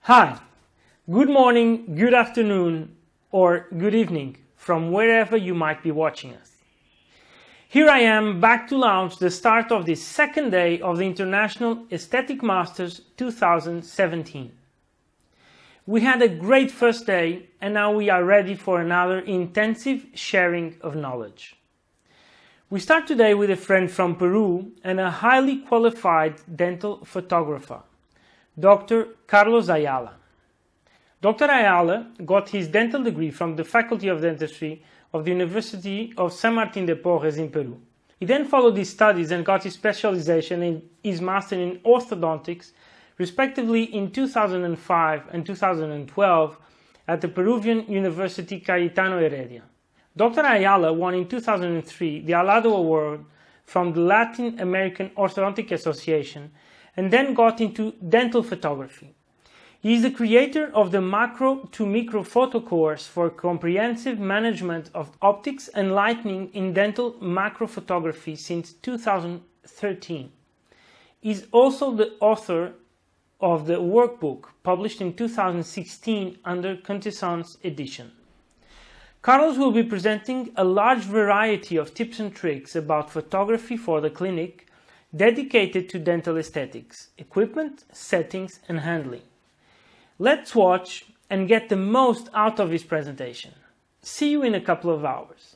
Hi, good morning, good afternoon, or good evening from wherever you might be watching us. Here I am back to launch the start of the second day of the International Aesthetic Masters 2017. We had a great first day and now we are ready for another intensive sharing of knowledge. We start today with a friend from Peru and a highly qualified dental photographer, Dr. Carlos Ayala. Dr. Ayala got his dental degree from the Faculty of Dentistry of the University of San Martín de Porres in Peru. He then followed his studies and got his specialization in his master in orthodontics, respectively in 2005 and 2012 at the Peruvian University Cayetano Heredia. Dr. Ayala won in 2003 the Alado Award from the Latin American Orthodontic Association and then got into dental photography. He is the creator of the Macro to Micro Photo course for comprehensive management of optics and lighting in dental macro photography since 2013. He is also the author of the workbook published in 2016 under Quintessence edition. Carlos will be presenting a large variety of tips and tricks about photography for the clinic dedicated to dental aesthetics, equipment, settings and handling. Let's watch and get the most out of his presentation. See you in a couple of hours.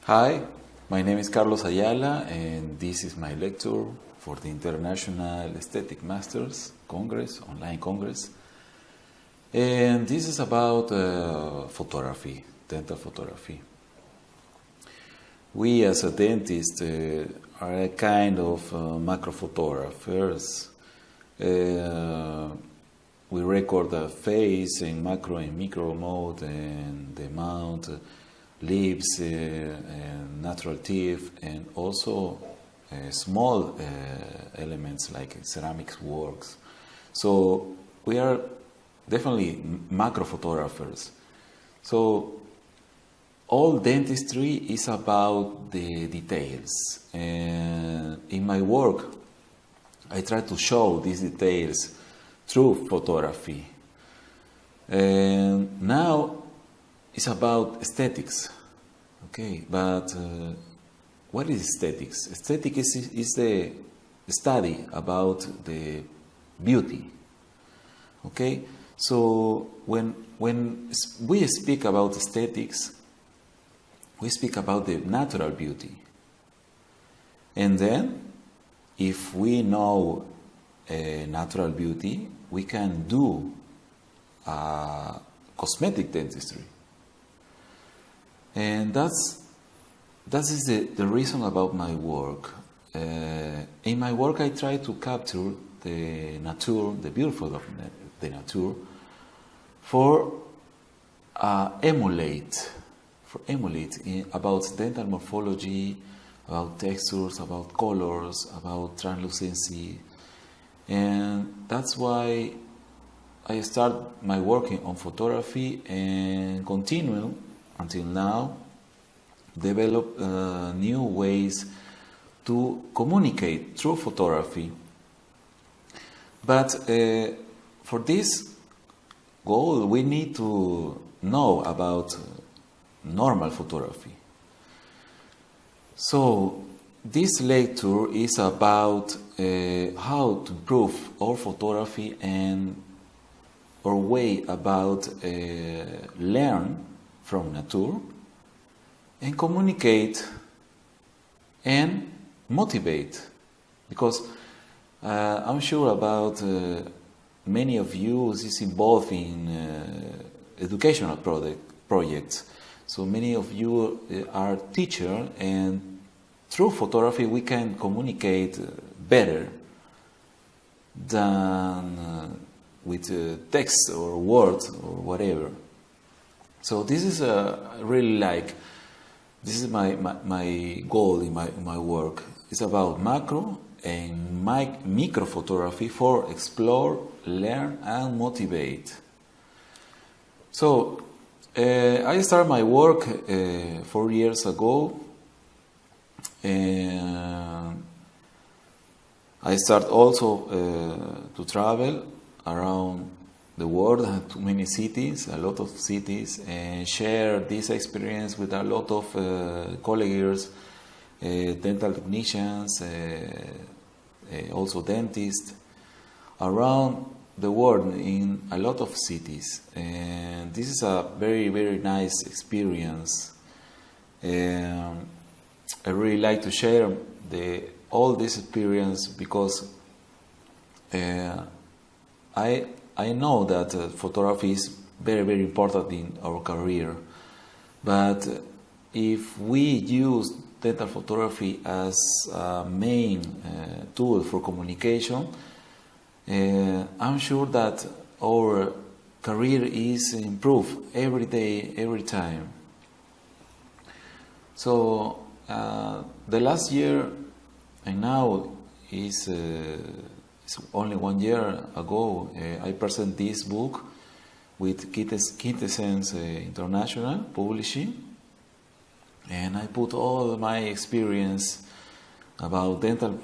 Hi, my name is Carlos Ayala and this is my lecture for the International Aesthetic Masters Congress, online congress. And this is about photography, dental photography. We as a dentist are a kind of macro photographers. We record the face in macro and micro mode and the mouth, lips, and natural teeth, and also small elements like ceramics works. So we are definitely macro photographers. So all dentistry is about the details, and in my work I try to show these details through photography. And now it's about aesthetics, okay? But what is aesthetics? Aesthetics is the study about the beauty, okay? So when we speak about aesthetics, we speak about the natural beauty. And then, if we know natural beauty, we can do cosmetic dentistry. And that is the reason about my work. In my work, I try to capture the nature, the beautiful of the nature, for emulate about dental morphology, about textures, about colors, about translucency, and that's why I start my working on photography and continue until now, develop new ways to communicate through photography. But for this goal, we need to know about normal photography. So this lecture is about how to improve our photography and our way about learn from nature and communicate and motivate, because I'm sure about many of you is involved in educational projects So many of you are teachers, and through photography we can communicate better than with text or words or whatever. So this is really like, this is my goal in my work. It's about macro and micro photography for explore, learn and motivate. So I started my work 4 years ago, and I start also to travel around the world to many cities, a lot of cities, and share this experience with a lot of colleagues, dental technicians, also dentists around the world in a lot of cities. And this is a very, very nice experience. I really like to share all this experience because I know that photography is very, very important in our career. But if we use dental photography as a main tool for communication, I'm sure that our career is improved every day, every time. So the last year, and now is only 1 year ago, I presented this book with Quintessence International Publishing, and I put all my experience about dental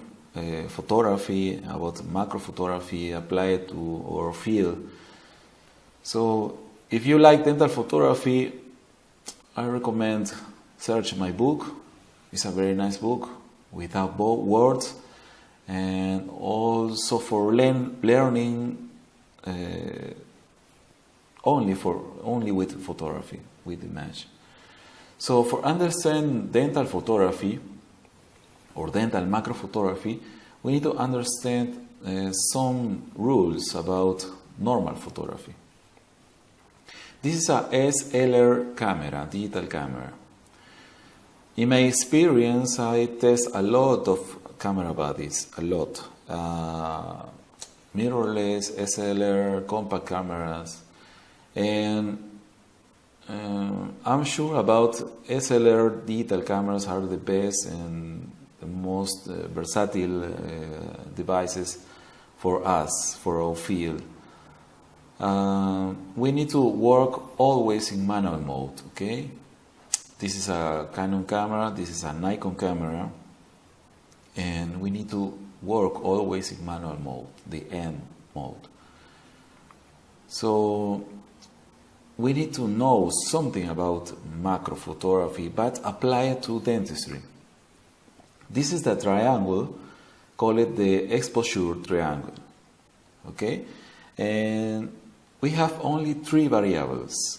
photography, about macro photography applied to our field. So if you like dental photography, I recommend search my book. It's a very nice book without words, and also for learning only with photography, with image. So for understand dental photography or dental macro photography, we need to understand some rules about normal photography. This is a SLR camera, digital camera. In my experience, I test a lot of camera bodies, a lot. Mirrorless, SLR, compact cameras. And I'm sure about SLR digital cameras are the best and the most versatile devices for us, for our field. We need to work always in manual mode, okay? This is a Canon camera, this is a Nikon camera, and we need to work always in manual mode, the N mode. So we need to know something about macro photography, but apply it to dentistry. This is the triangle, call it the exposure triangle, okay? And we have only 3 variables.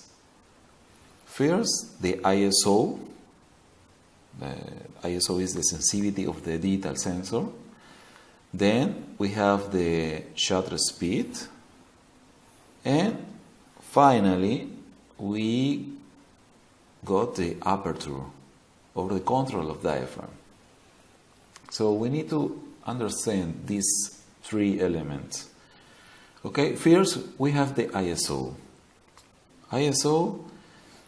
First, the ISO. The ISO is the sensitivity of the digital sensor. Then we have the shutter speed. And finally, we got the aperture or the control of diaphragm. So we need to understand these 3 elements. Okay, first we have the ISO. ISO,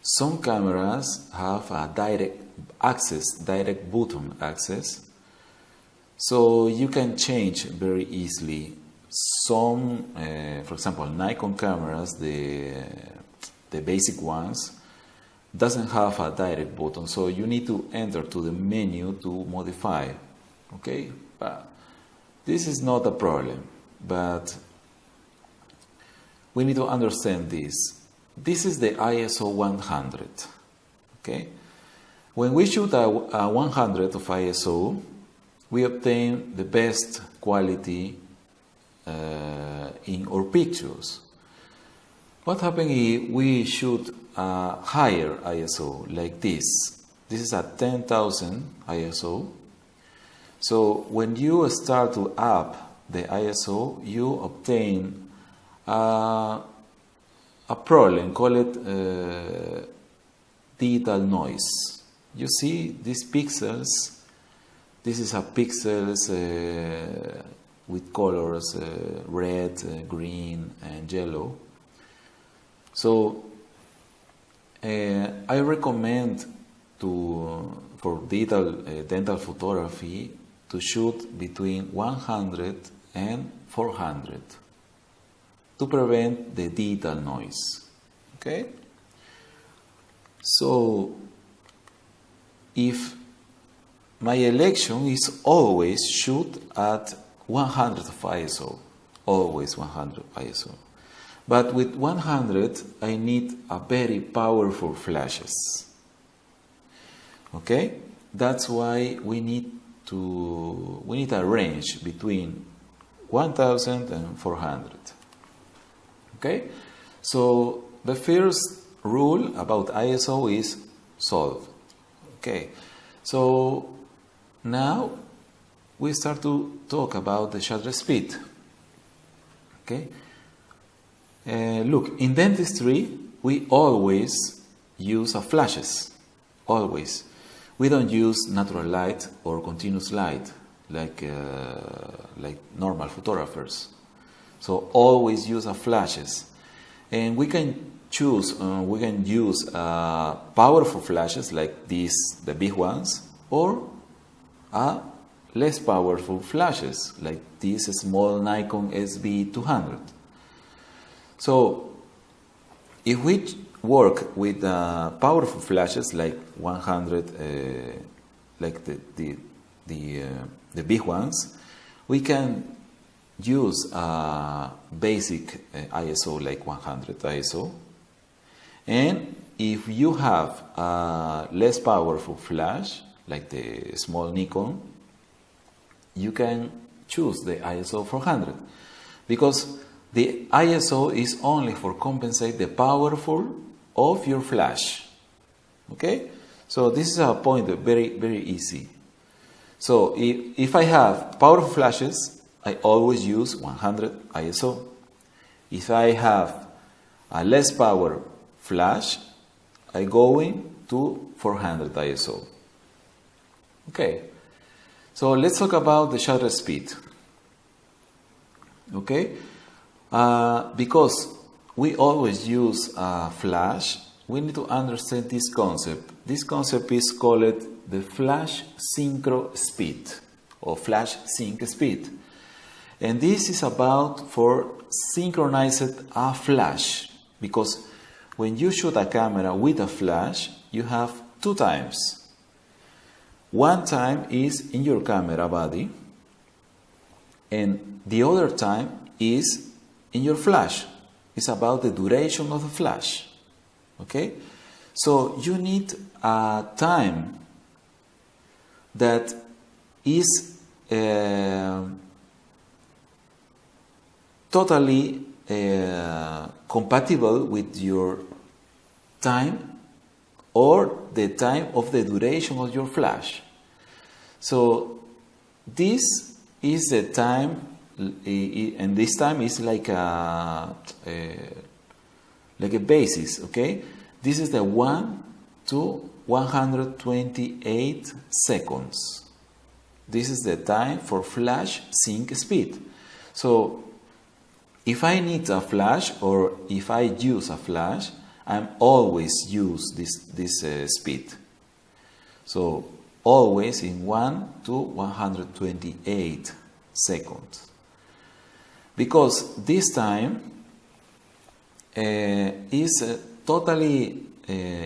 some cameras have a direct button access. So you can change very easily. Some, for example, Nikon cameras, the basic ones, doesn't have a direct button. So you need to enter to the menu to modify. Okay, but this is not a problem. But we need to understand this. This is the ISO 100. Okay, when we shoot a 100 of ISO, we obtain the best quality in our pictures. What happens if we shoot a higher ISO like this? This is a 10,000 ISO. So when you start to up the ISO, you obtain a problem, call it digital noise. You see these pixels? This is a pixels with colors red, green, and yellow. So I recommend for digital dental photography to shoot between 100 and 400 to prevent the digital noise. Okay? So if my election is always shoot at 100 of ISO, always 100 ISO. But with 100, I need a very powerful flashes. Okay? That's why we need a range between 1000 and 400. Okay? So the first rule about ISO is solved. Okay? So now we start to talk about the shutter speed. Okay? Look, in dentistry, we always use flashes. Always. We don't use natural light or continuous light like normal photographers. So always use flashes. And we can choose, we can use powerful flashes like these, the big ones, or less powerful flashes like this small Nikon SB200. So if we work with powerful flashes like 100, like the big ones, we can use a basic ISO like 100 ISO. And if you have a less powerful flash like the small Nikon, you can choose the ISO 400, because the ISO is only for compensate the powerful of your flash. Okay? So this is a point very, very easy. So if I have powerful flashes, I always use 100 ISO. If I have a less power flash, I go to 400 ISO. Okay. So let's talk about the shutter speed. Okay? Because we always use a flash, we need to understand this concept. This concept is called the flash synchro speed or flash sync speed. And this is about for synchronized a flash, because when you shoot a camera with a flash, you have two times. One time is in your camera body, and the other time is in your flash. It's about the duration of the flash. Okay? So you need a time that is totally compatible with your time or the time of the duration of your flash. So this is the time, and this time is like a basis, okay? This is the 1 to 128 seconds. This is the time for flash sync speed. So if I need a flash or if I use a flash, I'm always use this speed. So always in 1 to 128 seconds. Because this time is totally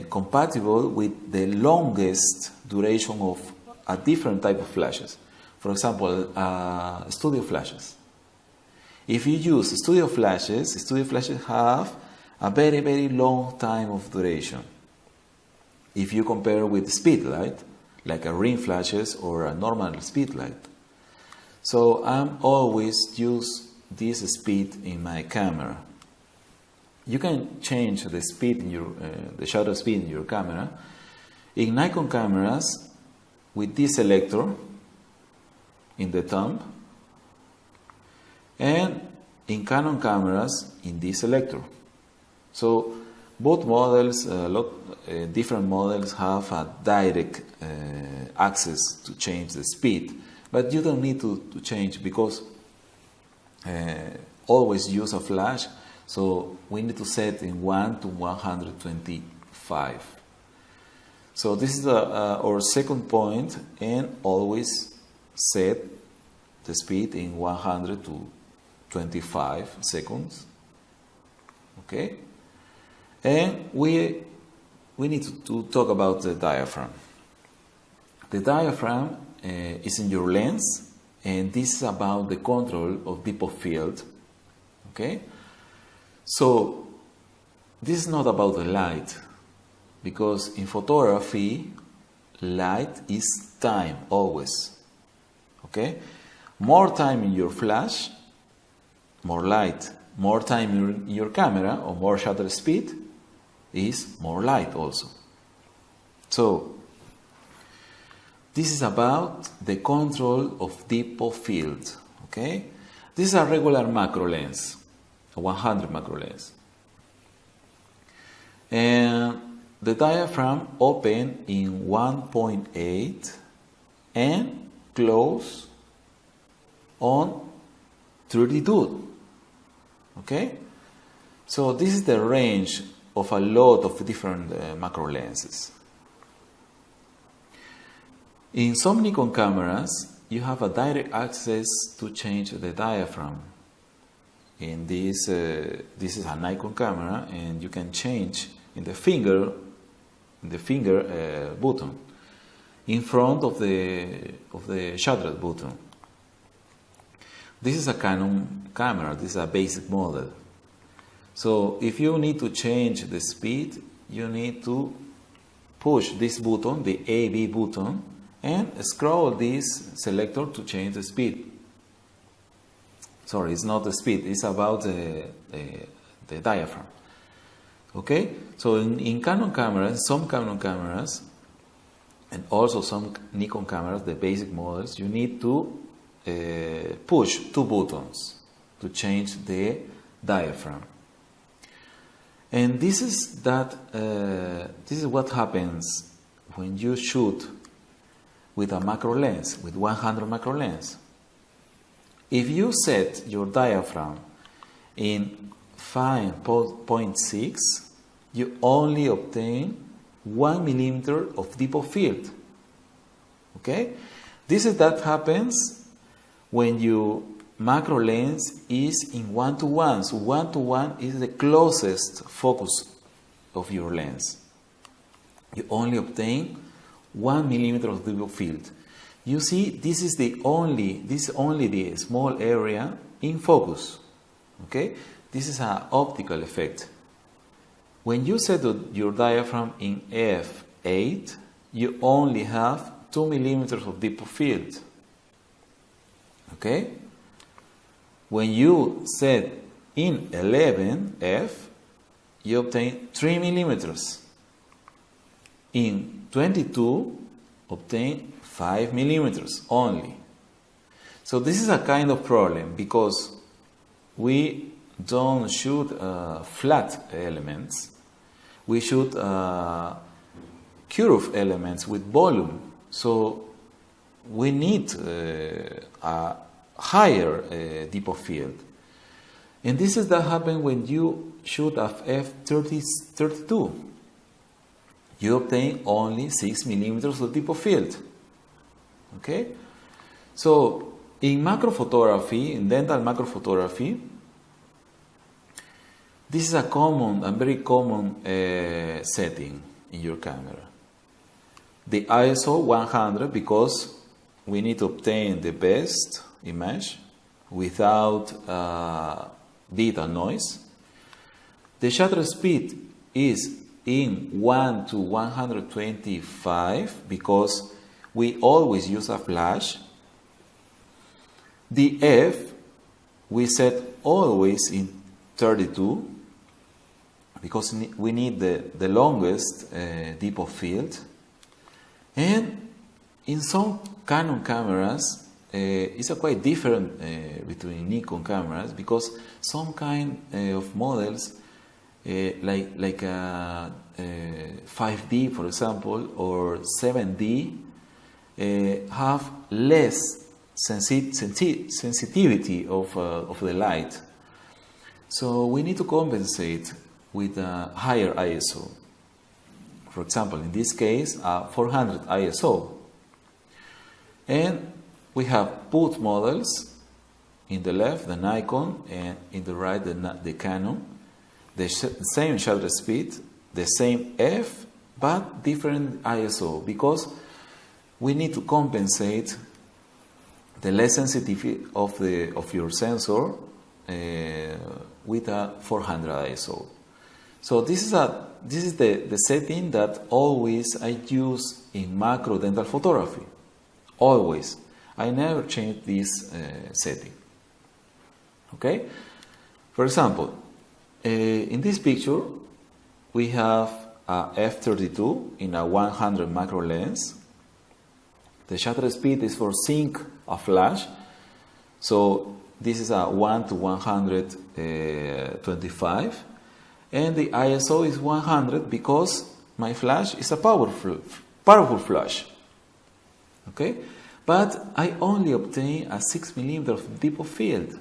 compatible with the longest duration of a different type of flashes. For example, studio flashes. If you use studio flashes have a very, very long time of duration. If you compare with speed light, like a ring flashes or a normal speed light. So I'm always use this speed in my camera. You can change the speed in your the shutter speed in your camera. In Nikon cameras, with this selector in the thumb, and in Canon cameras in this selector. So both models, different models have a direct access to change the speed, but you don't need to change because always use a flash, so we need to set in 1 to 125. So this is our second point, and always set the speed in 100 to 25 seconds. Okay? And we need to talk about the diaphragm. The diaphragm is in your lens, and this is about the control of depth of field. Okay? So this is not about the light, because in photography, light is time always. Okay? More time in your flash, more light. More time in your camera, or more shutter speed, is more light also. So this is about the control of depth of field. Okay? This is a regular macro lens, a 100 macro lens. And the diaphragm open in 1.8 and close on 32. Okay? So this is the range of a lot of different macro lenses. In some Nikon cameras, you have a direct access to change the diaphragm. In this is a Nikon camera, and you can change in the finger button in front of the shutter button. This is a Canon camera. This is a basic model. So if you need to change the speed, you need to push this button, the AB button, and scroll this selector to change the speed. Sorry, it's not the speed, it's about the diaphragm. Okay? So in Canon cameras, some Canon cameras, and also some Nikon cameras, the basic models, you need to push two buttons to change the diaphragm. And this is what happens when you shoot with a macro lens, with 100 macro lens. If you set your diaphragm in 5.6, you only obtain 1 millimeter of depth of field. Okay? This is that happens when your macro lens is in 1:1. So 1:1 is the closest focus of your lens. You only obtain 1 millimeter of depth of field. You see, this is only the small area in focus. Okay? This is an optical effect. When you set your diaphragm in f8, you only have 2 millimeters of depth of field. Okay? When you set in 11f, you obtain 3 millimeters. In 22, obtain 5 millimeters only. So this is a kind of problem because we don't shoot flat elements. We shoot curved elements with volume. So we need a higher depth of field. And this is that happens when you shoot at f32. You obtain only 6 millimeters of depth of field. Okay? So in macro photography, in dental macro photography, this is a very common setting in your camera. The ISO 100, because we need to obtain the best image without detail noise. The shutter speed is in 1 to 125 because we always use a flash. The F we set always in 32 because we need the longest depth of field. And in some Canon cameras, it's quite different between Nikon cameras because some kind of models like 5D, for example, or 7D, have less sensitivity of the light. So we need to compensate with a higher ISO. For example, in this case, 400 ISO. And we have both models. In the left, the Nikon, and in the right, the Canon. The same shutter speed, the same f, but different ISO, because we need to compensate the less sensitivity of your sensor with a 400 ISO. So this is the setting that always I use in macro dental photography. Always. I never change this setting. Okay? For example, in this picture, we have a f32 in a 100 macro lens. The shutter speed is for sync a flash. So this is a 1 to 125. And the ISO is 100 because my flash is a powerful flash. Okay? But I only obtain a 6 millimeter of depth of field.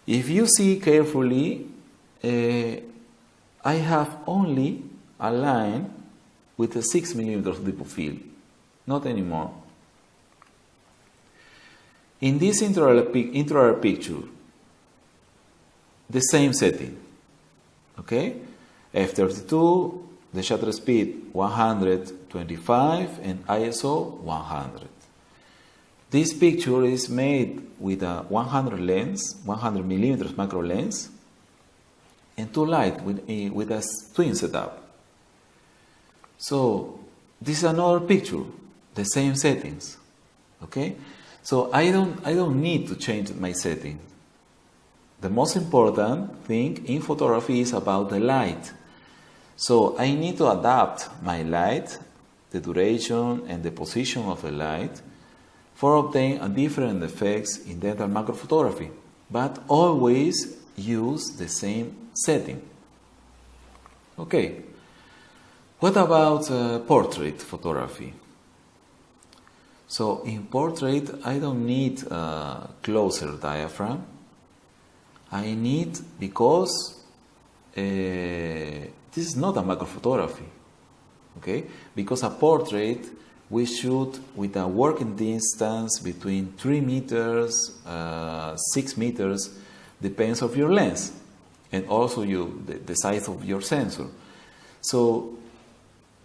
If you see carefully, I have only a line with a 6 millimeter of depth of field, not anymore. In this intraoral picture, the same setting, okay? f32, the shutter speed 125 and ISO 100. This picture is made with a 100 millimeters macro lens, and two light with a twin setup. So this is another picture, the same settings. Okay, so I don't need to change my setting. The most important thing in photography is about the light. So I need to adapt my light, the duration and the position of the light, for obtain a different effects in dental macro photography, but always use the same setting. Okay, what about portrait photography? So in portrait, I don't need a closer diaphragm. I need, because this is not a macro photography, okay? Because a portrait, we shoot with a working distance between 3 meters, 6 meters, depends of your lens, and also the size of your sensor. So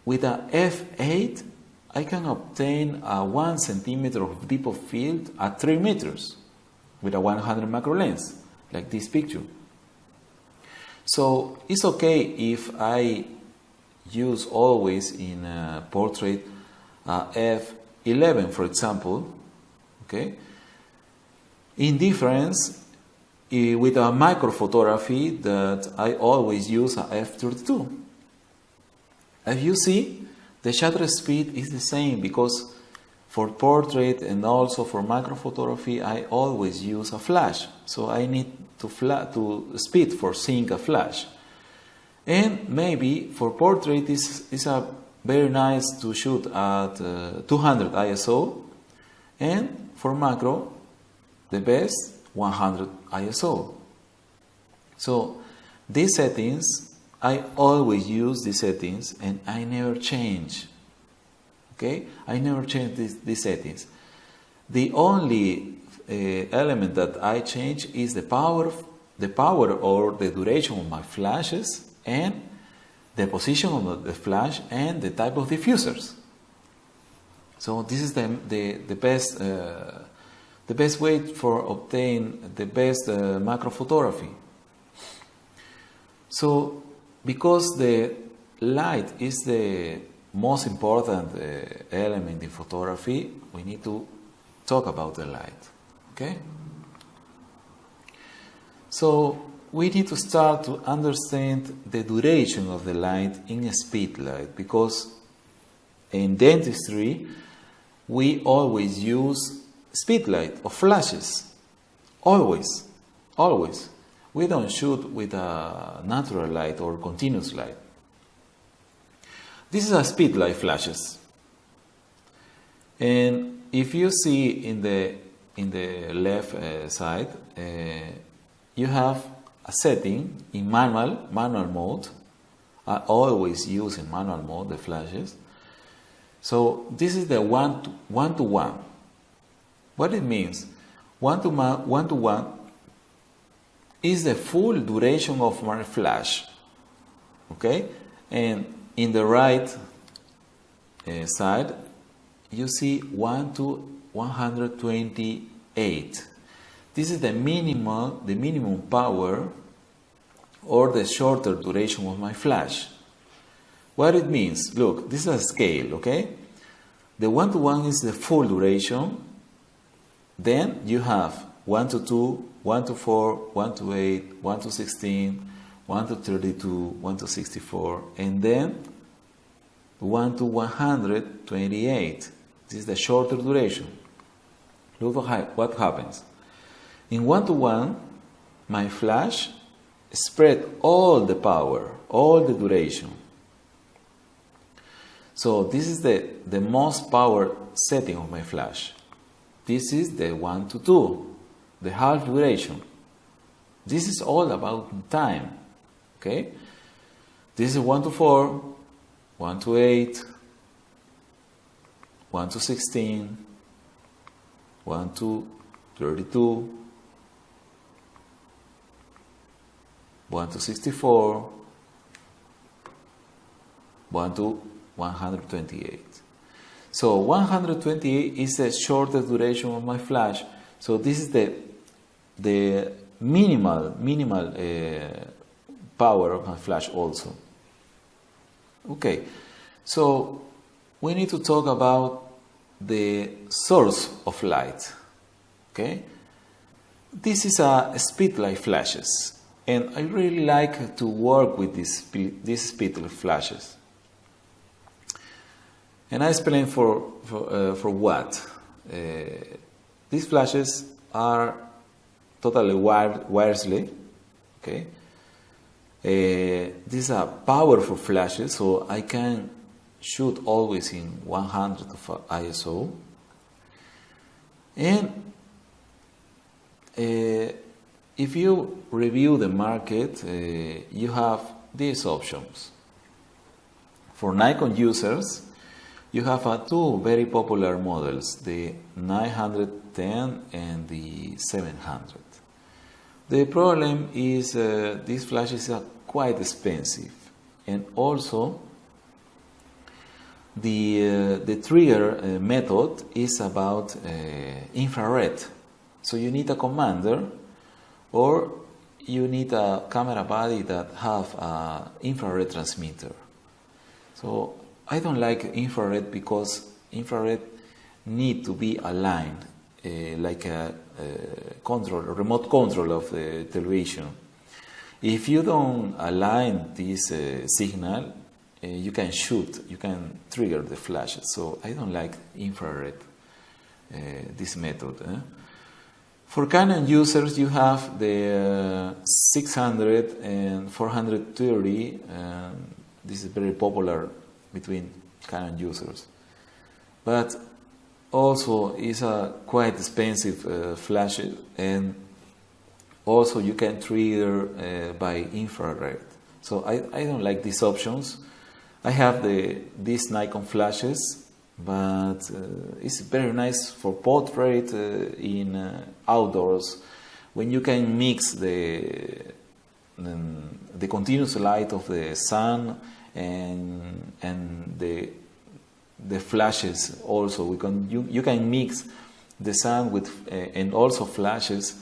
with a f8, I can obtain a 1 centimeter of depth of field at 3 meters with a 100 macro lens, like this picture. So it's okay if I use always in a portrait f11, for example, okay? In difference with a micro photography that I always use a f32. As you see, the shutter speed is the same, because for portrait and also for macro photography, I always use a flash. So I need to speed for seeing a flash. And maybe for portrait, is a very nice to shoot at 200 ISO, and for macro, the best 100 ISO. So these settings, I always use these settings, and I never change. Okay, I never change these settings. The only element that I change is the power or the duration of my flashes, and the position of the flash, and the type of diffusers. So this is the best way for obtain the best macro photography. So because the light is the most important element in photography, we need to talk about the light. Okay? So we need to start to understand the duration of the light in a speed light, because in dentistry we always use speed light or flashes. Always. we don't shoot with a natural light or continuous light. This is a speed light flashes. And if you see in the left side, you have a setting in manual mode. I always use in manual mode the flashes. So this is the one to one. What it means? One to one is the full duration of my flash. Okay, and in the right side, you see 1 to 128. This is the minimum power or the shorter duration of my flash. What it means? Look, this is a scale, okay? The 1 to 1 is the full duration. Then you have 1 to 2, 1 to 4, 1 to 8, 1 to 16, 1 to 32, 1 to 64, and then 1 to 128. This is the shorter duration. Look what happens. In 1 to 1, my flash spread all the power, all the duration. So this is the most power setting of my flash. This is the 1 to 2, the half duration. This is all about time. Okay? This is 1 to 4, 1 to 8, 1 to 16, 1 to 32, 1 to 64, 1 to 128. So 128 is the shortest duration of my flash. So this is the minimal power of my flash also. Okay, so we need to talk about the source of light. Okay, this is a speed light flashes. And I really like to work with these speed flashes. And I explain for what. These flashes are totally wirelessly. Okay. These are powerful flashes, so I can shoot always in 100 of ISO. And if you review the market, you have these options. For Nikon users, you have two very popular models, the 910 and the 700. The problem is these flashes are quite expensive, and also the trigger method is about infrared. So you need a commander, or you need a camera body that have an infrared transmitter. So I don't like infrared because infrared need to be aligned like a remote control of the television. If you don't align this signal, you can shoot, you can trigger the flashes. So I don't like infrared, this method. For Canon users, you have the 600 and 430. This is very popular between Canon users. But also is a quite expensive flash, and also you can trigger by infrared. So I don't like these options. I have these Nikon flashes, but it's very nice for portrait in outdoors, when you can mix the continuous light of the sun and the flashes also. You can mix the sun with and also flashes.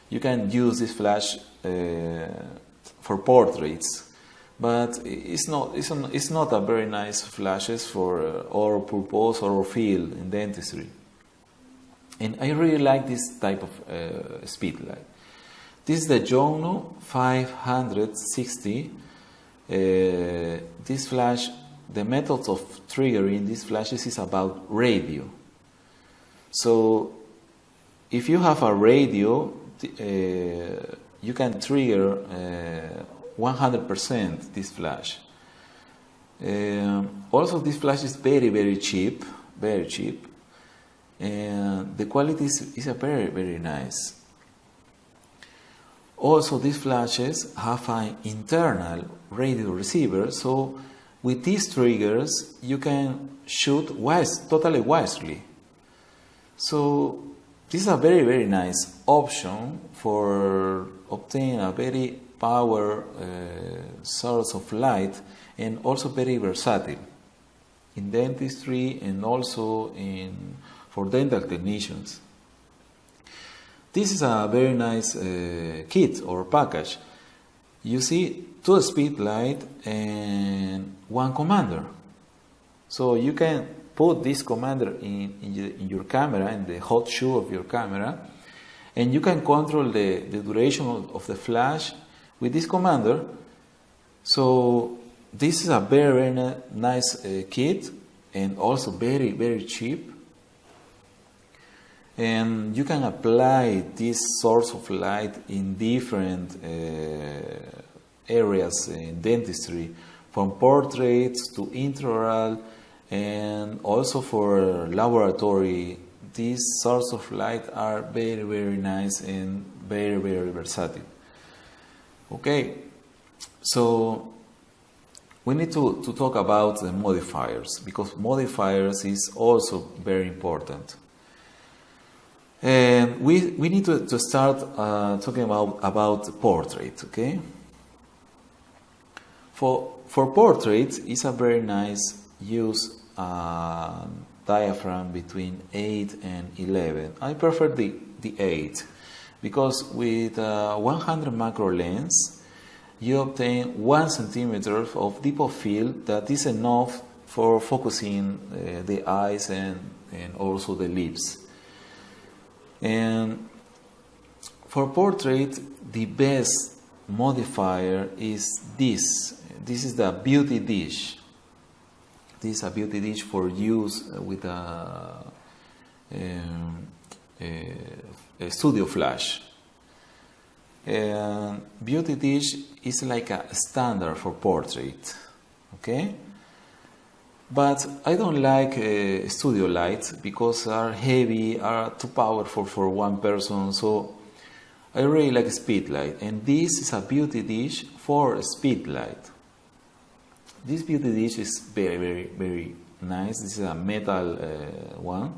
You can use this flash for portraits, but it's not a very nice flashes for our purpose or field in dentistry. And I really like this type of speed light. This is the Jono 560. This flash, the method of triggering these flashes is about radio. So if you have a radio, you can trigger 100% this flash. Also, this flash is very cheap, and the quality is a very nice. Also, these flashes have an internal radio receiver, so with these triggers you can shoot totally wirelessly. So this is a very nice option for obtaining a very power source of light, and also very versatile in dentistry and also for dental technicians. This is a very nice kit or package. You see 2 speed light and 1 commander. So you can put this commander in your camera, in the hot shoe of your camera, and you can control the duration of the flash with this commander. So this is a very nice kit, and also very cheap. And you can apply this source of light in different areas in dentistry, from portraits to intraoral, and also for laboratory. These sources of light are very nice and very versatile. Okay, so we need to talk about the modifiers, because modifiers is also very important. And we need to start talking about portrait, okay? For portrait, it's a very nice use diaphragm between 8 and 11. I prefer the 8, because with 100 macro lens, you obtain 1 centimeter of depth of field that is enough for focusing the eyes and also the lips. And for portrait, the best modifier is this. This is the Beauty Dish. This is a Beauty Dish for use with a studio flash. Beauty Dish is like a standard for portrait, okay? But I don't like studio lights because are heavy, are too powerful for one person. So I really like speed light, and this is a Beauty Dish for speed light. This Beauty Dish is very nice. This is a metal one,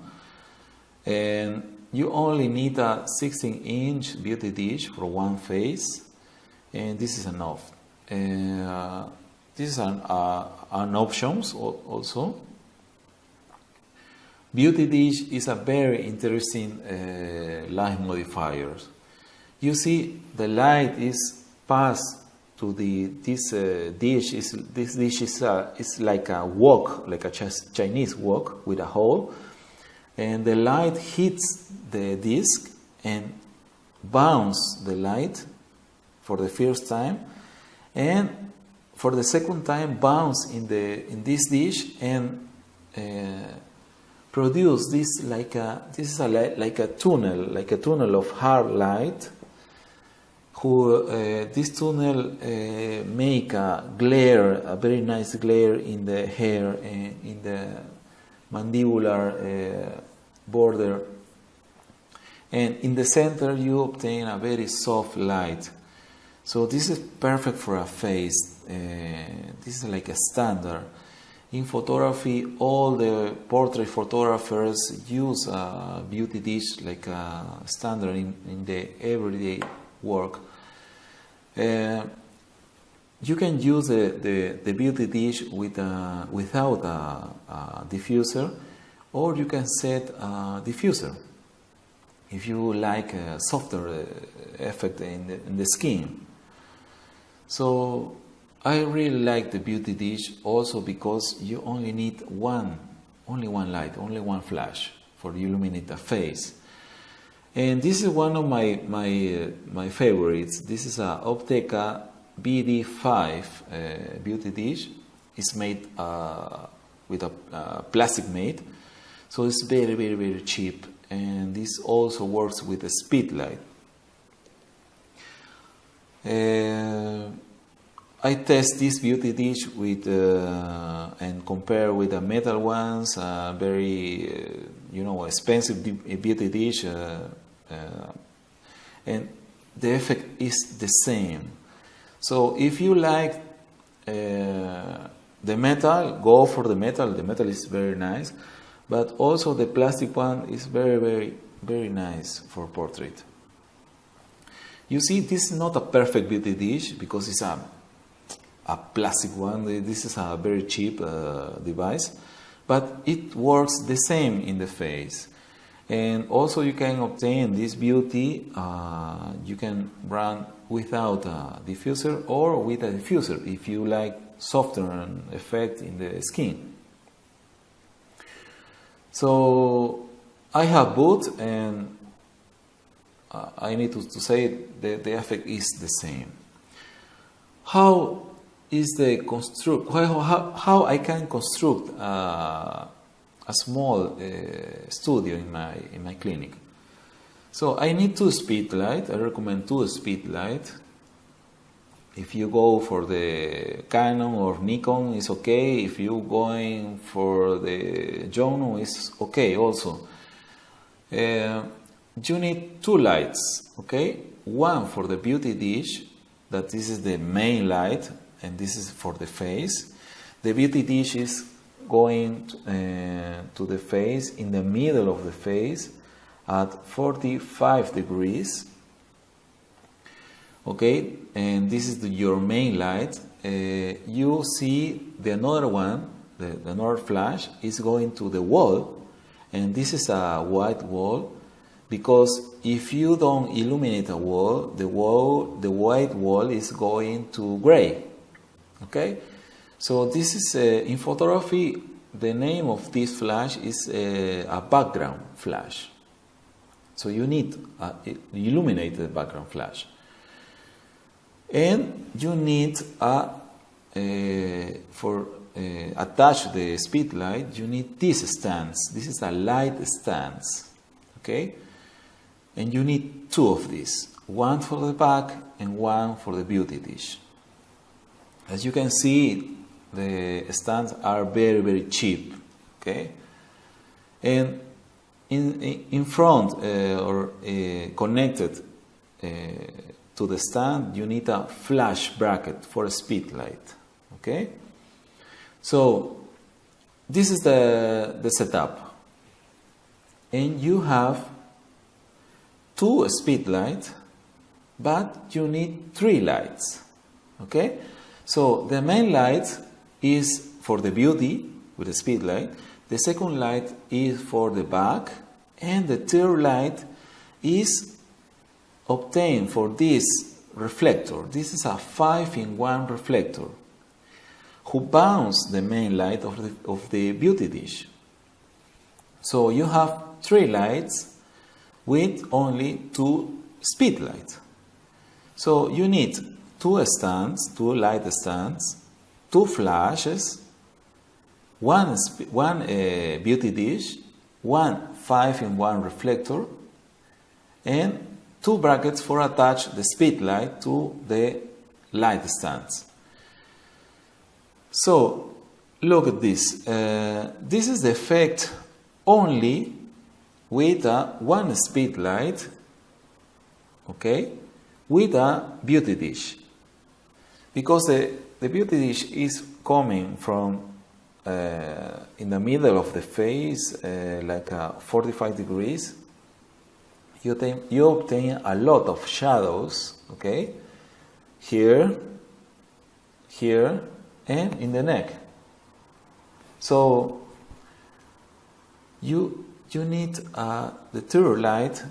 and you only need a 16-inch Beauty Dish for one face, and this is enough. This is an option also. Beauty Dish is a very interesting light modifier. You see, the light is passed to this dish. This dish is like a wok, like a Chinese wok with a hole, and the light hits the disc and bounces the light for the first time, and for the second time bounce in this dish and produce this like a tunnel of hard light. This tunnel make a very nice glare in the hair and in the mandibular border, and in the center you obtain a very soft light. So this is perfect for a face. This is like a standard. In photography, all the portrait photographers use a Beauty Dish like a standard in the everyday work. You can use the Beauty Dish without a diffuser, or you can set a diffuser if you like a softer effect in the skin. So I really like the Beauty Dish also because you only need only one light, only one flash for illuminate a face. And this is one of my favorites. This is a Opteka BD5 Beauty Dish. It's made with a plastic made, so it's very cheap. And this also works with a speed light. I test this beauty dish with and compare with the metal ones, very expensive beauty dish, and the effect is the same. So if you like the metal, go for the metal. The metal is very nice, but also the plastic one is very, very, very nice for portrait. You see, this is not a perfect beauty dish because it's a plastic one. This is a very cheap device, but it works the same in the face. And also you can obtain this beauty, you can run without a diffuser or with a diffuser if you like softer effect in the skin. So I have both, and I need to say that the effect is the same. How is the construct? How I can construct a small studio in my clinic? So I need 2 speed light. I recommend 2 speed light. If you go for the Canon or Nikon, it's okay. If you going for the Juno, it's okay also. You need 2 lights, okay? One for the beauty dish, that this is the main light, and this is for the face. The beauty dish is going to the face, in the middle of the face, at 45 degrees. Okay, and this is your main light. You see the another one, the another flash, is going to the wall, and this is a white wall, because if you don't illuminate a wall, the white wall is going to gray. Okay, so this is in photography. The name of this flash is a background flash. So you need illuminate the background flash. And you need attach the speed light, you need this stance. This is a light stance, okay? And you need 2 of these, one for the back and one for the beauty dish. As you can see, the stands are very, very cheap, okay? And in front or connected to the stand, you need a flash bracket for a speed light, okay? So this is the setup, and you have 2 speed lights, but you need 3 lights, okay? So the main light is for the beauty with the speed light, the second light is for the back, and the third light is obtained for this reflector. This is a 5-in-1 reflector who bounces the main light of the beauty dish. So you have 3 lights with only 2 speed lights. So you need 2 stands, 2 light stands, 2 flashes, one beauty dish, one 5-in-1 reflector, and 2 brackets for attach the speed light to the light stands. So look at this. This is the effect only with one speed light, okay, with a beauty dish, because the beauty dish is coming from in the middle of the face, like 45 degrees. You obtain a lot of shadows, okay, here, here, and in the neck. So you need the third light,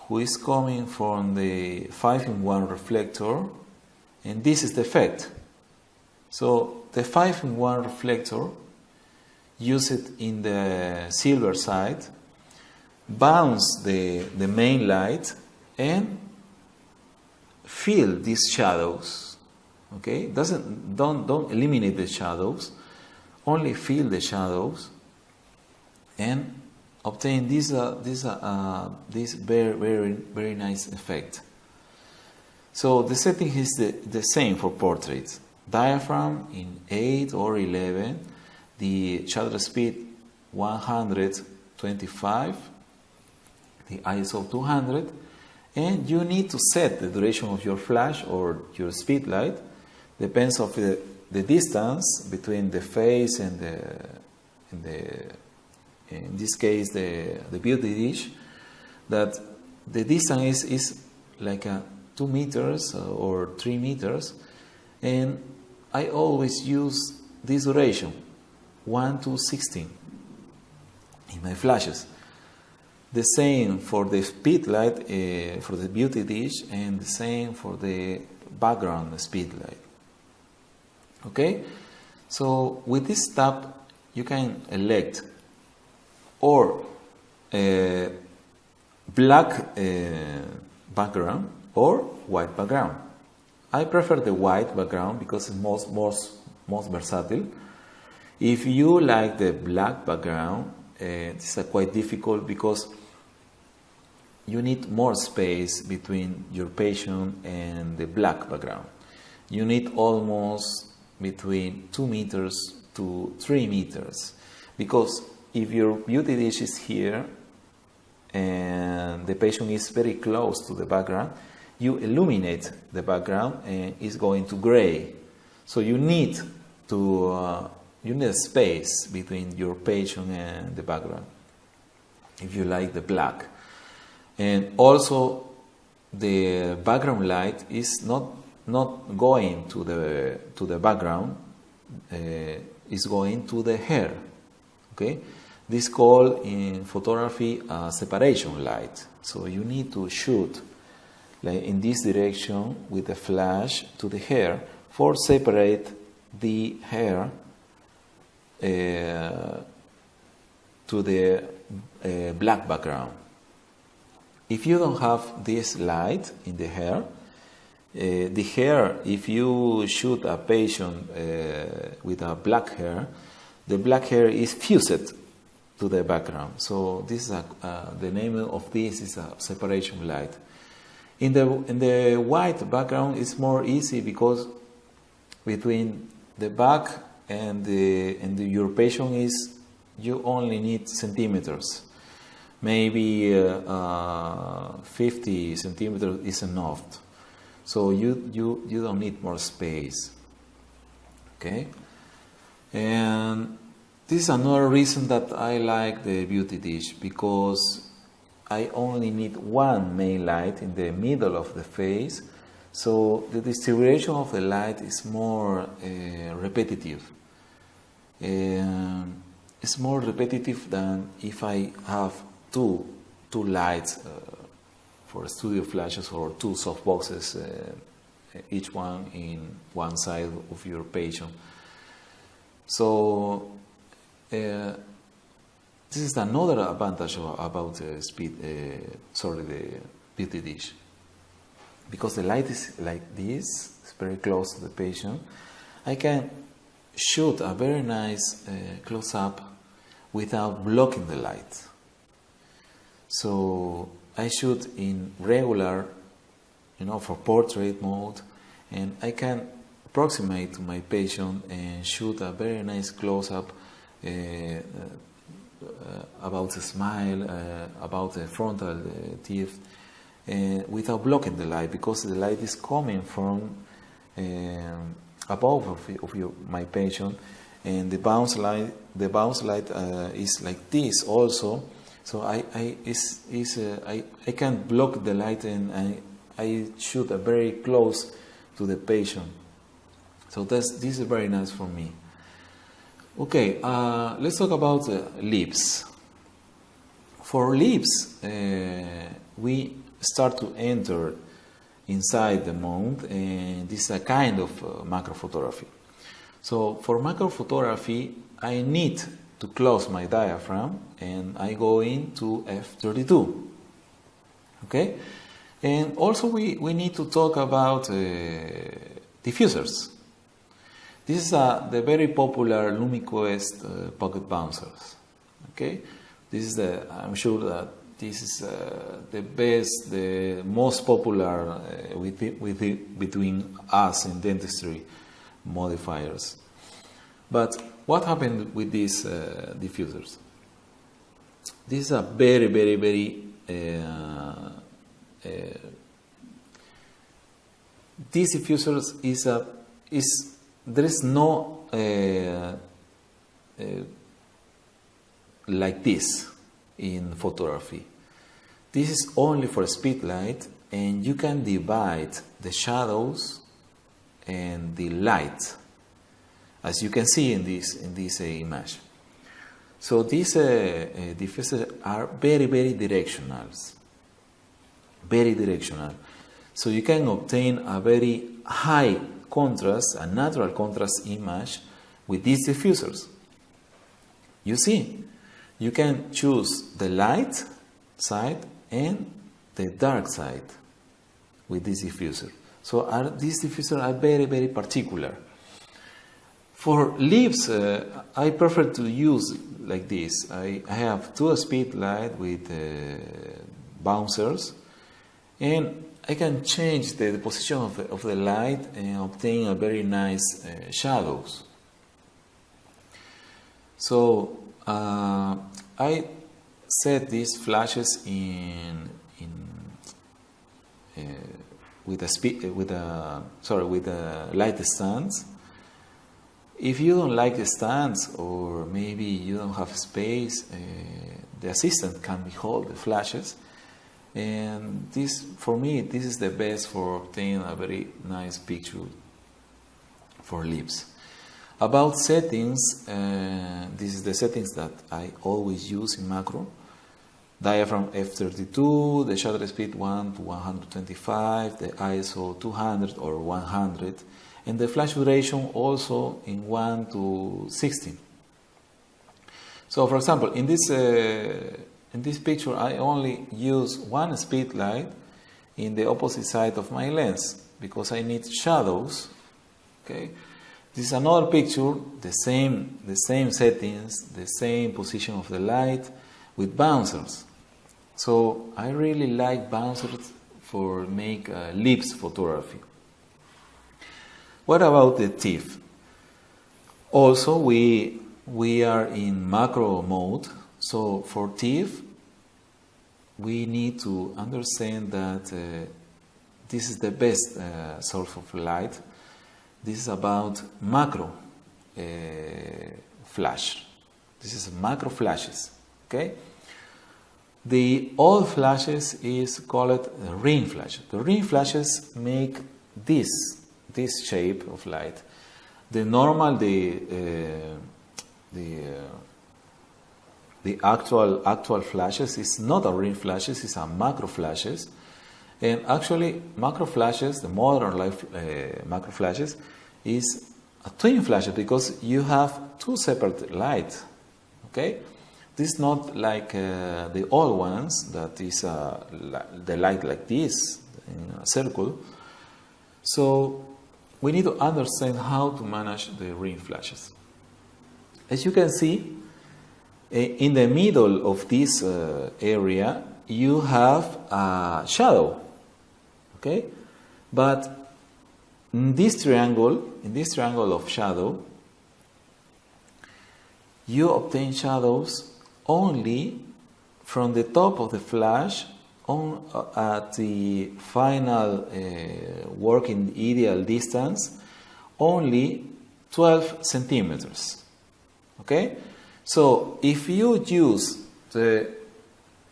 who is coming from the 5-in-1 reflector, and this is the effect. So the 5-in-1 reflector, use it in the silver side, bounce the main light, and fill these shadows. Okay, don't eliminate the shadows, only fill the shadows, and obtain this very, very, very nice effect. So the setting is the same for portraits. Diaphragm in 8 or 11, the shutter speed 125, the ISO 200, and you need to set the duration of your flash or your speed light. Depends of the distance between the face and in this case the beauty dish, that the distance is like 2 meters or 3 meters, and I always use this duration 1 to 16 in my flashes. The same for the speed light for the beauty dish, and the same for the background speed light. Okay, so with this tab you can elect or black background or white background. I prefer the white background because it's most versatile. If you like the black background, this is quite difficult because you need more space between your patient and the black background. You need almost between 2 meters to 3 meters, because if your beauty dish is here and the patient is very close to the background, you illuminate the background and it's going to gray. So you need a space between your patient and the background if you like the black. And also the background light is not going to the background, is going to the hair. Okay, this called in photography a separation light. So you need to shoot like in this direction with the flash to the hair for separate the hair to the black background. If you don't have this light in the hair, if you shoot a patient with a black hair, the black hair is fused to the background. So this is the name of this is a separation light. In the white background, it's more easy because between the back and your patient is, you only need centimeters. Maybe 50 centimeters is enough. So you don't need more space. Okay? And this is another reason that I like the beauty dish, because I only need one main light in the middle of the face, so the distribution of the light is more repetitive. It's more repetitive than if I have two lights for studio flashes or two softboxes, each one in one side of your patient. So this is another advantage about the beauty dish, because the light is like this, it's very close to the patient. I can shoot a very nice close-up without blocking the light. So I shoot in regular, for portrait mode, and I can approximate to my patient and shoot a very nice close-up about the smile, about the frontal teeth, without blocking the light, because the light is coming from above of my patient, and the bounce light is like this also. So I can block the light, and I shoot a very close to the patient. So this is very nice for me. Okay, let's talk about lips. For lips, we start to enter inside the mouth, and this is a kind of macro photography. So for macro photography, I need to close my diaphragm, and I go into f32. Okay, and also we need to talk about diffusers. This is the very popular LumiQuest pocket bouncers. Okay, this is I'm sure that this is the best, the most popular between us in dentistry modifiers. But what happened with these diffusers? These are very, very, very these diffusers there is no like this in photography. This is only for speedlight, and you can divide the shadows and the light, as you can see in this image. So these diffusers are very, very directional. Very directional. So you can obtain a very high contrast, a natural contrast image with these diffusers. You see, you can choose the light side and the dark side with this diffuser. So these diffusers are very, very particular. For lips, I prefer to use like this. I have 2-speed light with bouncers, and I can change the position of the light and obtain a very nice shadows. So I set these flashes with a light stands. If you don't like the stands, or maybe you don't have space, the assistant can hold the flashes. And this, for me, this is the best for obtaining a very nice picture for lips. About settings, this is the settings that I always use in macro. Diaphragm f32, the shutter speed 1 to 125, the ISO 200 or 100, and the flash duration also in 1 to 16. So, for example, in this picture, I only use 1 speed light in the opposite side of my lens because I need shadows. Okay, this is another picture, the same settings, the same position of the light with bouncers. So I really like bouncers for make lips photography. What about the teeth? Also, we are in macro mode. So for teeth, we need to understand that this is the best source of light. This is about macro flash. This is macro flashes. Okay. The old flashes is called ring flash. The ring flashes make this shape of light. The normal, the actual flashes is not a ring flashes, it's a macro flashes. And actually, macro flashes, the modern life macro flashes, is a twin flash because you have 2 separate lights. Okay, this is not like the old ones that is the light like this in a circle. So we need to understand how to manage the ring flashes. As you can see, in the middle of this area, you have a shadow. Okay, but in this triangle of shadow, you obtain shadows only from the top of the flash at the final working ideal distance, only 12 centimeters. Okay, so if you use the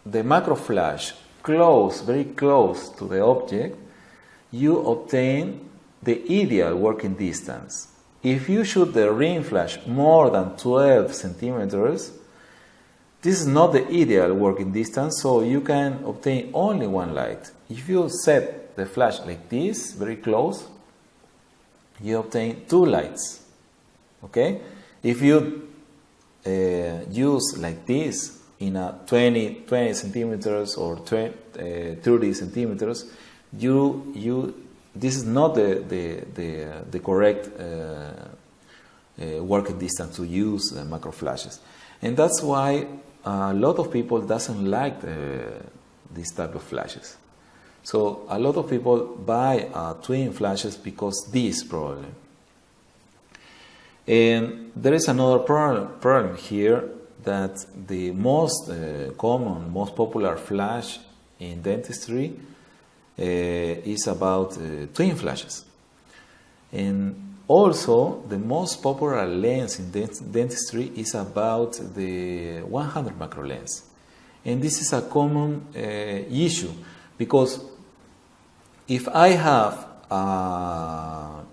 macro flash very close to the object, you obtain the ideal working distance. If you shoot the ring flash more than 12 centimeters, this is not the ideal working distance, so you can obtain only one light. If you set the flash like this, very close, you obtain 2 lights. Okay? If you use like this in a 20 centimeters or 30 centimeters, this is not the correct working distance to use macro flashes. And that's why a lot of people doesn't like this type of flashes. So a lot of people buy twin flashes because this problem. And there is another problem here, that the most common, most popular flash in dentistry is about twin flashes. And also the most popular lens in dentistry is about the 100 macro lens. And this is a common issue, because if I have a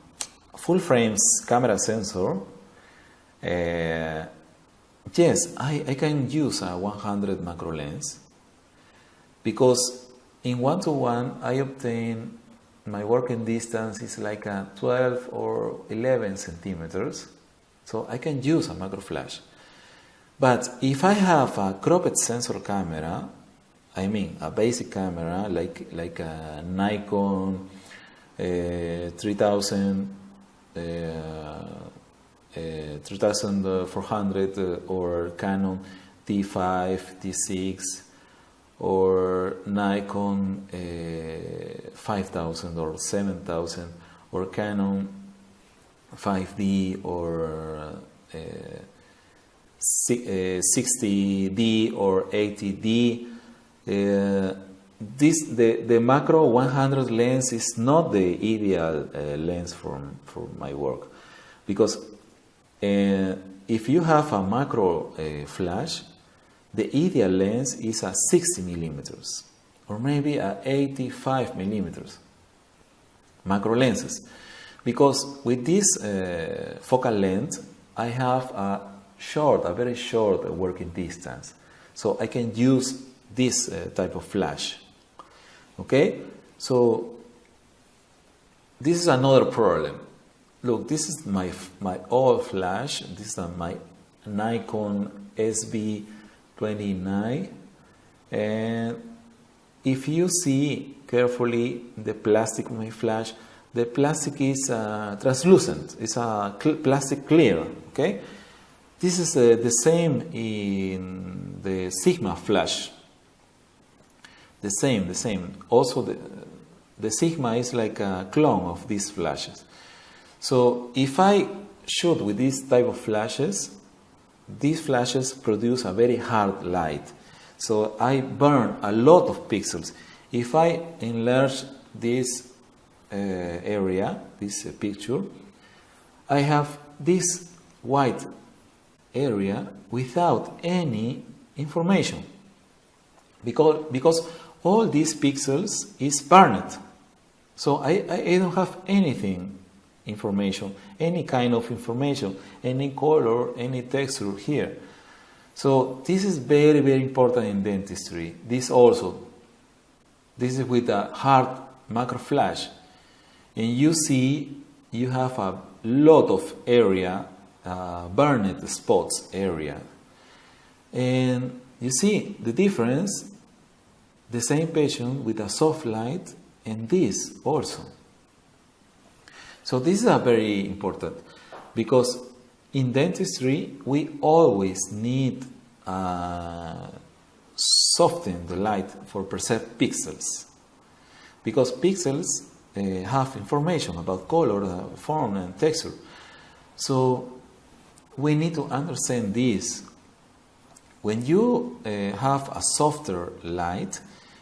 full frames camera sensor, yes, I can use a 100 macro lens, because in 1:1 I obtain my working distance is like a 12 or 11 centimeters, so I can use a macro flash. But if I have a cropped sensor camera, I mean a basic camera like a Nikon 3400 or Canon T5, T6 or Nikon 5000 or 7000 or Canon 5D or 60D or 80D. The macro 100 lens is not the ideal lens for my work, because if you have a macro flash, the ideal lens is a 60 millimeters or maybe a 85 millimeters macro lenses, because with this focal length I have a very short working distance, so I can use this type of flash. Okay, so this is another problem. Look, this is my old flash. This is my Nikon SB29, and if you see carefully the plastic of my flash, the plastic is translucent. It's a plastic clear. Okay, this is the same in the Sigma flash. The same. Also, the Sigma is like a clone of these flashes. So if I shoot with this type of flashes, these flashes produce a very hard light. So I burn a lot of pixels. If I enlarge this area, this picture, I have this white area without any information, because all these pixels is burned. So I don't have information, any kind of information, any color, any texture here. So this is very, very important in dentistry. This is with a hard macro flash. And you see, you have a lot of area, burned spots area. And you see the difference, the same patient with a soft light and this also. So this is a very important, because in dentistry we always need soften the light for perceive pixels, because pixels have information about color, form and texture. So we need to understand this. When you have a softer light,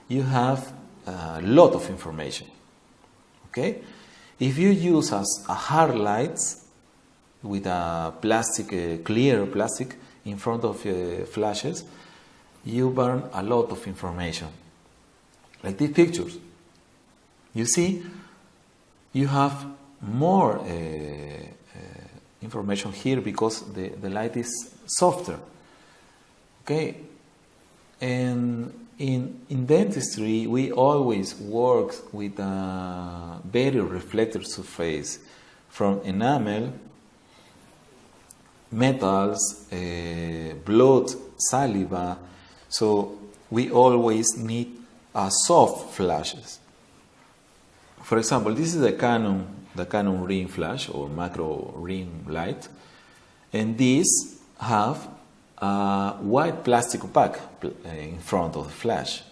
you have a lot of information. Okay? If you use a hard light with a plastic, clear plastic in front of flashes, you burn a lot of information. Like these pictures. You see, you have more information here because the light is softer. Okay? And in dentistry, we always work with a very reflective surface from enamel, metals, blood, saliva. So we always need soft flashes. For example, this is the Canon ring flash or macro ring light, and these have a white plastic opaque in front of the flash.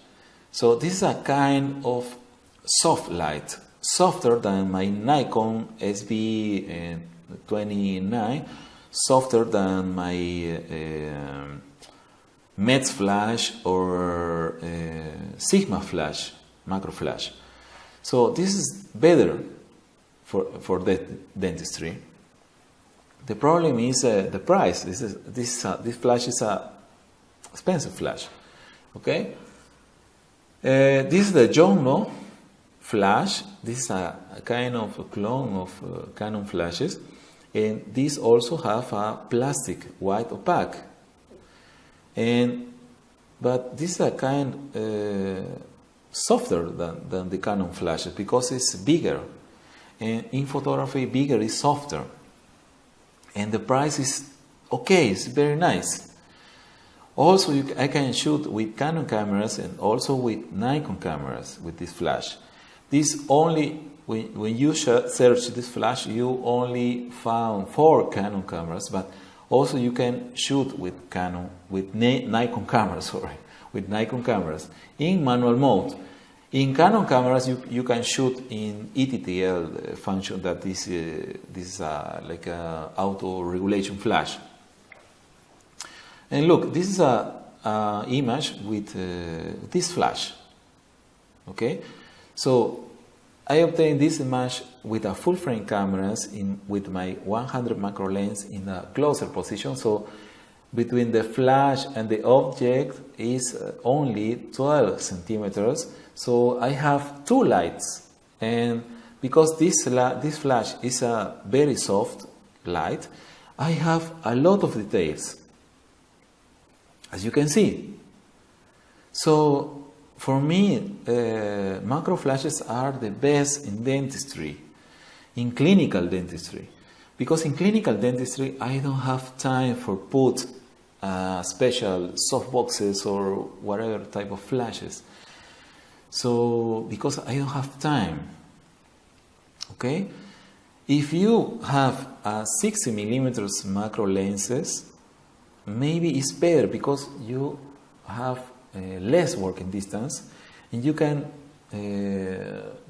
So this is a kind of soft light, softer than my Nikon SB29, softer than my METS flash or Sigma flash, macro flash. So this is better for dentistry. The problem is the price. This flash is a expensive flash. Okay. This is the Yongnuo flash. This is a kind of a clone of Canon flashes, and these also have a plastic white opaque. But this is a kind softer than the Canon flashes because it's bigger, and in photography, bigger is softer. And the price is okay, it's very nice. Also, I can shoot with Canon cameras and also with Nikon cameras with this flash. This only, when you search this flash, you only found 4 Canon cameras, but also you can shoot with Nikon cameras, with Nikon cameras in manual mode. In Canon cameras, you can shoot in ETTL function that this is like a auto regulation flash. And look, this is a image with this flash. Okay, so I obtained this image with a full frame cameras with my 100 macro lens in a closer position. So between the flash and the object is only 12 centimeters. So I have 2 lights, and because this flash is a very soft light, I have a lot of details, as you can see. So for me, macro flashes are the best in dentistry, in clinical dentistry, because in clinical dentistry I don't have time for put special soft boxes or whatever type of flashes. So, because I don't have time, okay? If you have 60 millimeters macro lenses, maybe it's better because you have less working distance and you can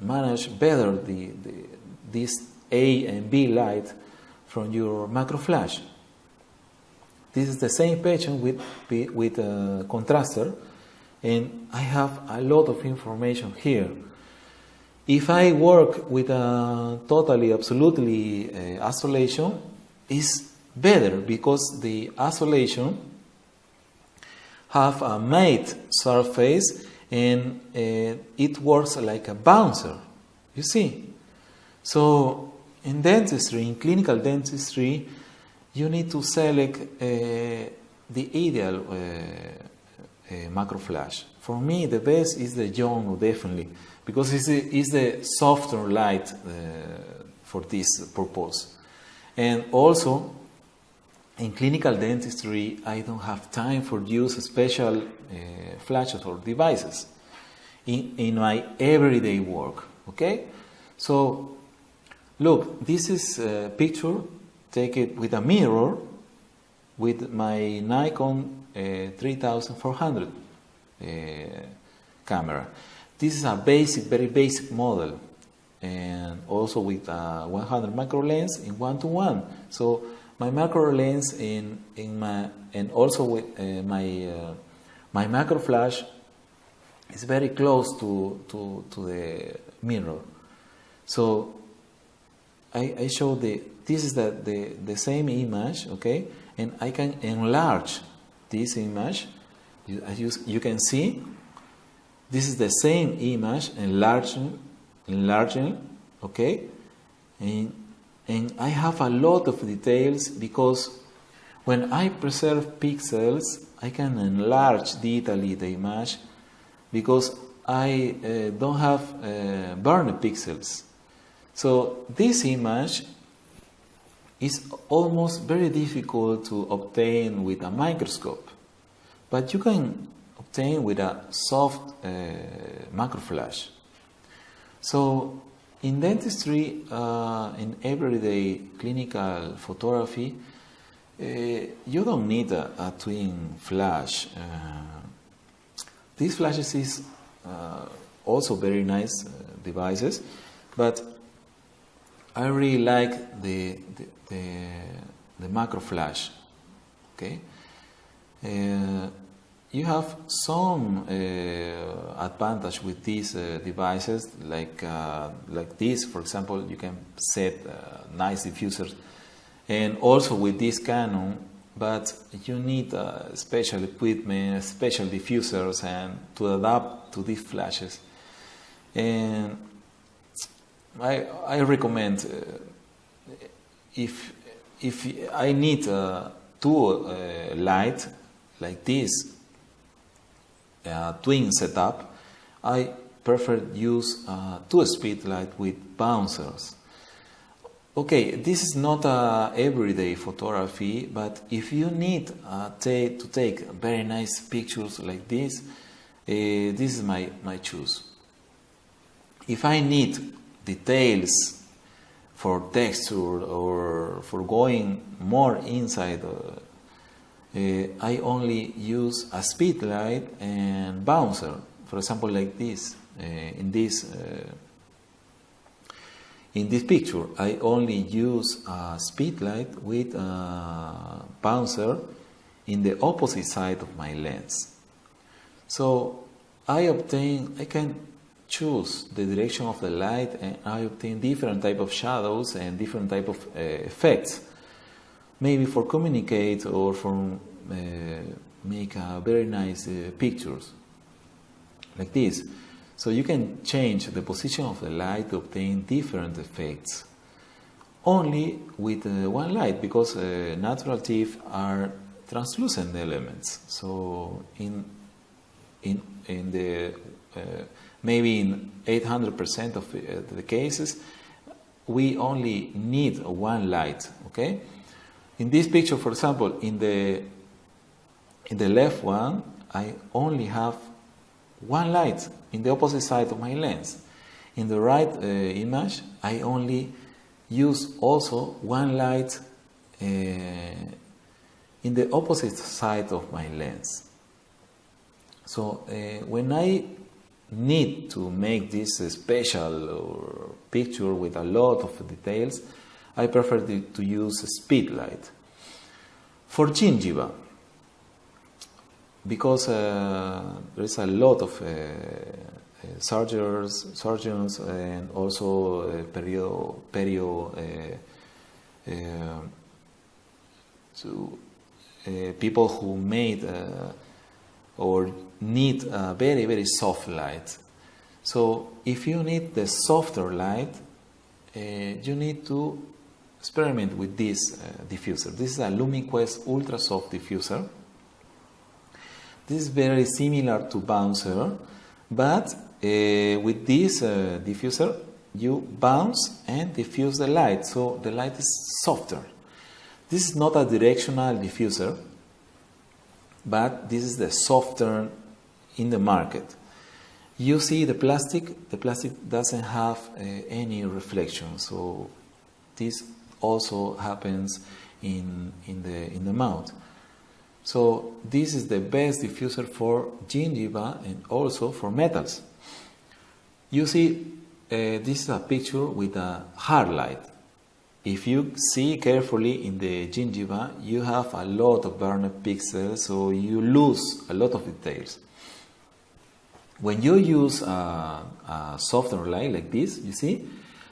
manage better this A and B light from your macro flash. This is the same patient with a contraster, and I have a lot of information here. If I work with a totally, absolutely isolation, it's better because the isolation have a matte surface and it works like a bouncer, you see. So in dentistry, in clinical dentistry, you need to select the ideal macro flash. For me, the best is the Yongnuo, definitely, because it's the softer light for this purpose. And also, in clinical dentistry, I don't have time for use special flashes or devices in my everyday work. Okay, so look, this is a picture taken with a mirror with my Nikon 3400 camera. This is a basic, very basic model, and also with a 100 macro lens in 1:1. So my macro lens and also with my macro flash is very close to the mirror. So I show this is the same image, okay, and I can enlarge this image. You can see this is the same image enlarging, okay, and I have a lot of details because when I preserve pixels, I can enlarge digitally the image because I don't have burned pixels. So this image is almost very difficult to obtain with a microscope, but you can obtain with a soft macro flash. So in dentistry, in everyday clinical photography, You don't need a twin flash. These flashes is also very nice devices, but I really like the macro flash. Okay, you have some advantage with these devices, like this. For example, you can set nice diffusers, and also with this Canon. But you need special equipment, special diffusers, and to adapt to these flashes. And I recommend if I need two light like this twin setup, I prefer use two speed light with bouncers. Okay, this is not everyday photography, but if you need to take very nice pictures like this is my choice. If I need details for texture or for going more inside, I only use a speed light and bouncer. For example, like this, in this picture, I only use a speed light with a bouncer in the opposite side of my lens. So I can choose the direction of the light, and I obtain different type of shadows and different type of effects. Maybe for communicate or for make very nice pictures like this. So you can change the position of the light to obtain different effects only with one light, because natural TIFF are translucent elements. So in the maybe in 800% of the cases, we only need one light. Okay. In this picture, for example, in the left one, I only have one light in the opposite side of my lens. In the right image, I only use also one light in the opposite side of my lens. So when I need to make this special picture with a lot of details, I prefer to use a speed light. For gingiva, because there is a lot of surgeons and also people who made or need a very, very soft light. So if you need the softer light, you need to experiment with this diffuser. This is a LumiQuest Ultra Soft diffuser. This is very similar to bouncer, but with this diffuser, you bounce and diffuse the light, so the light is softer. This is not a directional diffuser, but this is the softer in the market. You see the plastic doesn't have any reflection, so this also happens in the mouth. So this is the best diffuser for gingiva and also for metals. You see, this is a picture with a hard light. If you see carefully in the gingiva, you have a lot of burned pixels, so you lose a lot of details. When you use a softer light like this, you see,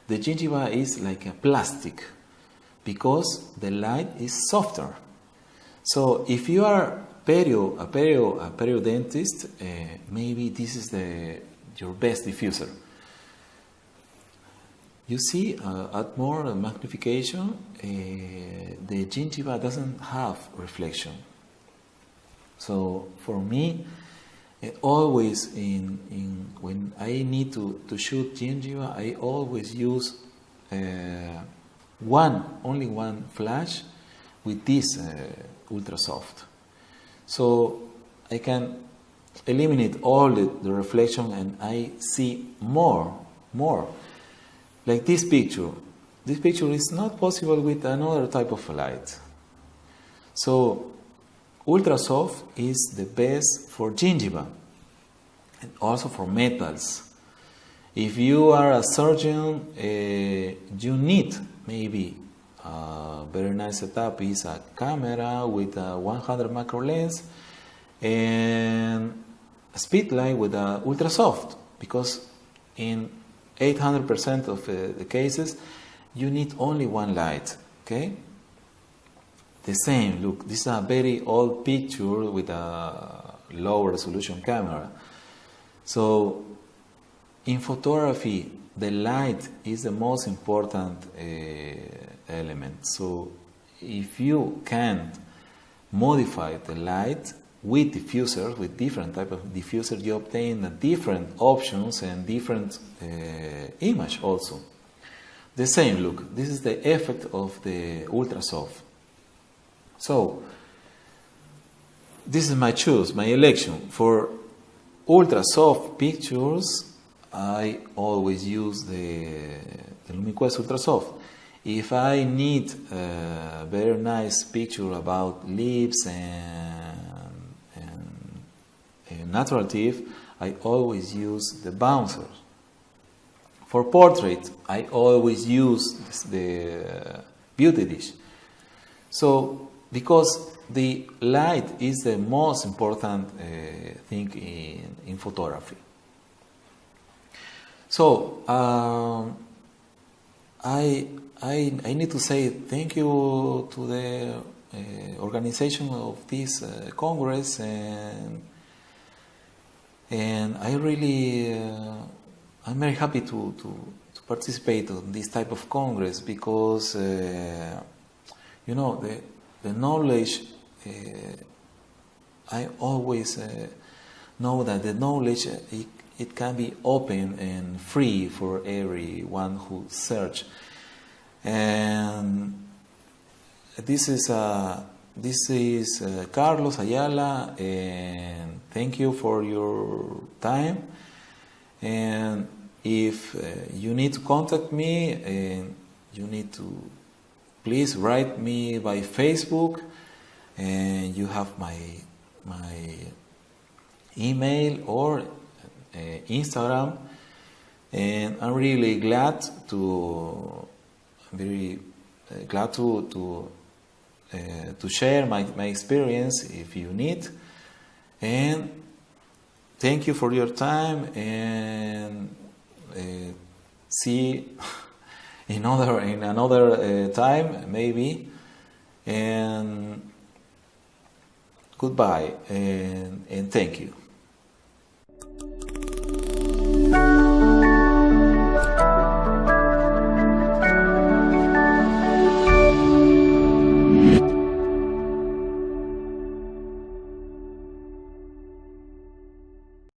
the gingiva is like a plastic because the light is softer. So if you are a periodontist, maybe this is your best diffuser. You see, at more magnification, the gingiva doesn't have reflection. So for me, always when I need to shoot gingiva, I always use only one flash with this ultra soft. So I can eliminate all the reflection and I see more. Like this picture. This picture is not possible with another type of light. So ultrasoft is the best for gingiva and also for metals. If you are a surgeon, you need maybe a very nice setup is a camera with a 100 macro lens and a speed light with a ultrasoft, because in 800% of the cases you need only one light. Okay. The same, look, this is a very old picture with a low resolution camera. So in photography, the light is the most important element. So if you can modify the light with diffusers, with different type of diffuser, you obtain different options and different image also. The same, look, this is the effect of the ultrasoft. So, this is my choice, my election. For ultra soft pictures, I always use the LumiQuest Ultra Soft. If I need a very nice picture about lips and natural teeth, I always use the Bouncer. For portrait, I always use the Beauty Dish. So, because the light is the most important thing in photography. So I need to say thank you to the organization of this Congress, and I really I'm very happy to participate in this type of Congress, because you know, the knowledge, I always know that the knowledge, it can be open and free for everyone who search. And this is Carlos Ayala, and thank you for your time. And if you need to contact me, and you need to please write me by Facebook, and you have my email or Instagram, and I'm really glad to share my experience if you need. And thank you for your time, and see in another time maybe, and goodbye, and thank you.